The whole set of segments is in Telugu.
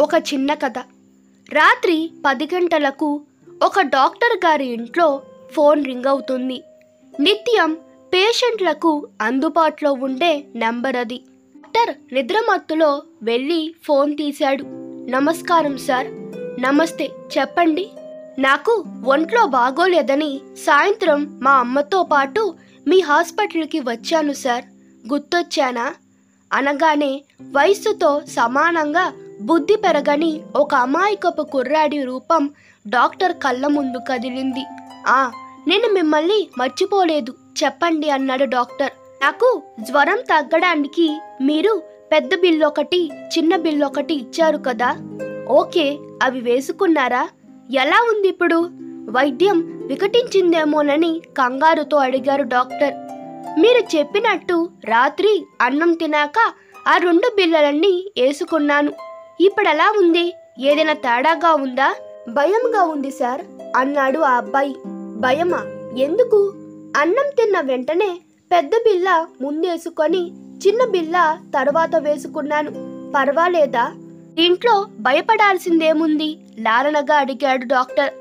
ఒక చిన్న కథ. రాత్రి 10 గంటలకు ఒక డాక్టర్ గారి ఇంట్లో ఫోన్ రింగ్ అవుతుంది. నిత్యం పేషెంట్లకు అందుబాటులో ఉండే నెంబర్ అది. డాక్టర్ నిద్రమత్తులో వెళ్ళి ఫోన్ తీశాడు. నమస్కారం సార్. నమస్తే, చెప్పండి. నాకు ఒంట్లో బాగోలేదని సాయంత్రం మా అమ్మతో పాటు మీ హాస్పిటల్కి వచ్చాను సార్. గుర్తొచ్చానా? అనగానే వయస్సుతో సమానంగా బుద్ధి పెరగని ఒక అమాయకపు కుర్రాడి రూపం డాక్టర్ కళ్ళ ముందు కదిలింది. నేను మిమ్మల్ని మర్చిపోలేదు, చెప్పండి అన్నాడు డాక్టర్. నాకు జ్వరం తగ్గడానికి మీరు పెద్ద బిల్లు ఒకటి, చిన్న బిల్లు ఒకటి ఇచ్చారు కదా. ఓకే, అవి వేసుకున్నారా? ఎలా ఉంది ఇప్పుడు? వైద్యం వికటించిందేమోనని కంగారుతో అడిగారు డాక్టర్. మీరు చెప్పినట్టు రాత్రి అన్నం తినాక ఆ 2 బిళ్ళలన్నీ వేసుకున్నాను. ఇప్పుడెలా ఉంది? ఏదైనా తేడాగా ఉందా? భయంగా ఉంది సార్ అన్నాడు ఆ అబ్బాయి. భయమా? ఎందుకు? అన్నం తిన్న వెంటనే పెద్ద బిళ్ళ ముందేసుకొని చిన్న బిళ్ళ తర్వాత వేసుకున్నాను. పర్వాలేదా? ఇంట్లో భయపడాల్సిందేముంది? లాలనగా అడిగాడు డాక్టర్.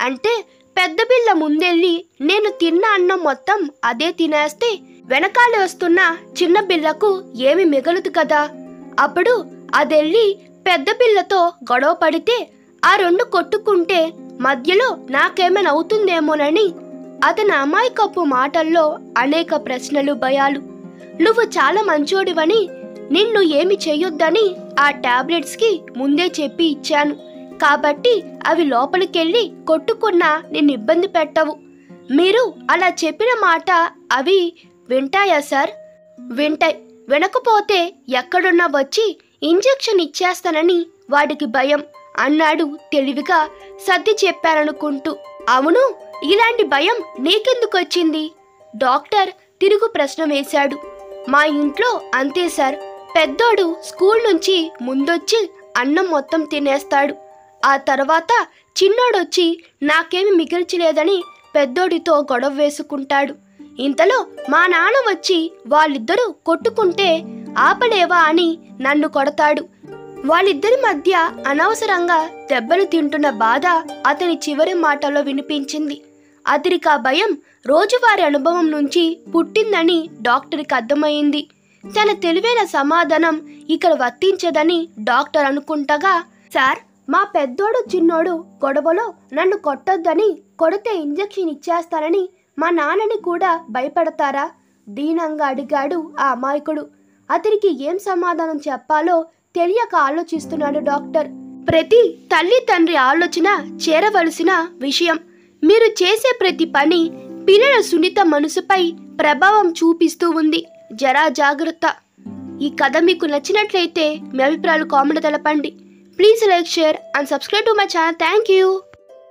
అంటే పెద్ద బిళ్ళ ముందెళ్ళి నేను తిన్న అన్నం మొత్తం అదే తినేస్తే వెనకాల వస్తున్న చిన్న బిళ్ళకు ఏమి మిగలదు కదా. అప్పుడు అదెళ్ళి పెద్ద బిళ్ళతో గొడవ పడితే ఆ 2 కొట్టుకుంటే మధ్యలో నాకేమైనా అవుతుందేమోనని అతని అమాయకపు మాటల్లో అనేక ప్రశ్నలు, భయాలు. నువ్వు చాలా మంచోడివని, నిన్ను ఏమి చెయ్యొద్దని ఆ టాబ్లెట్స్కి ముందే చెప్పి ఇచ్చాను. కాబట్టి అవి లోపలికెళ్ళి కొట్టుకున్నా నిన్ను ఇబ్బంది పెట్టవు. మీరు అలా చెప్పిన మాట అవి వింటాయా సార్? వింటాయి. వినకపోతే ఎక్కడున్నా వచ్చి ఇంజెక్షన్ ఇచ్చేస్తానని వాడికి భయం అన్నాడు తెలివిగా సర్ది చెప్పారనుకుంటూ. అవును, ఇలాంటి భయం నీకెందుకు వచ్చింది? డాక్టర్ తిరుగు ప్రశ్న వేశాడు. మా ఇంట్లో అంతే సార్. పెద్దోడు స్కూల్ నుంచి ముందొచ్చి అన్నం మొత్తం తినేస్తాడు. ఆ తర్వాత చిన్నోడొచ్చి నాకేమి మిగిల్చలేదని పెద్దోడితో గొడవ వేసుకుంటాడు. ఇంతలో మా నాన్న వచ్చి వాళ్ళిద్దరూ కొట్టుకుంటే ఆపలేవా అని నన్ను కొడతాడు. వాళ్ళిద్దరి మధ్య అనవసరంగా దెబ్బలు తింటున్న బాధ అతని చివరి మాటలో వినిపించింది. అతనికి ఆ భయం రోజువారీ అనుభవం నుంచి పుట్టిందని డాక్టర్కి అర్థమైంది. తన తెలివైన సమాధానం ఇక్కడ వర్తించదని డాక్టర్ అనుకుంటగా, సార్, మా పెద్దోడు చిన్నోడు గొడవలో నన్ను కొట్టొద్దని, కొడితే ఇంజెక్షన్ ఇచ్చేస్తానని మా నాన్నని కూడా భయపెడతారా? దీనంగా అడిగాడు ఆ అమాయకుడు. అతనికి ఏం సమాధానం చెప్పాలో తెలియక ఆలోచిస్తున్నాడు డాక్టర్. ప్రతి తల్లి తండ్రి ఆలోచన చేరవలసిన విషయం. మీరు చేసే ప్రతి పని పిల్లల సున్నిత మనసుపై ప్రభావం చూపిస్తూ ఉంది. జరా జాగ్రత్త. ఈ కథ మీకు నచ్చినట్లయితే మీ అభిప్రాయాలు కామెంట్ తెలపండి. Please like, share and subscribe to my channel. Thank you.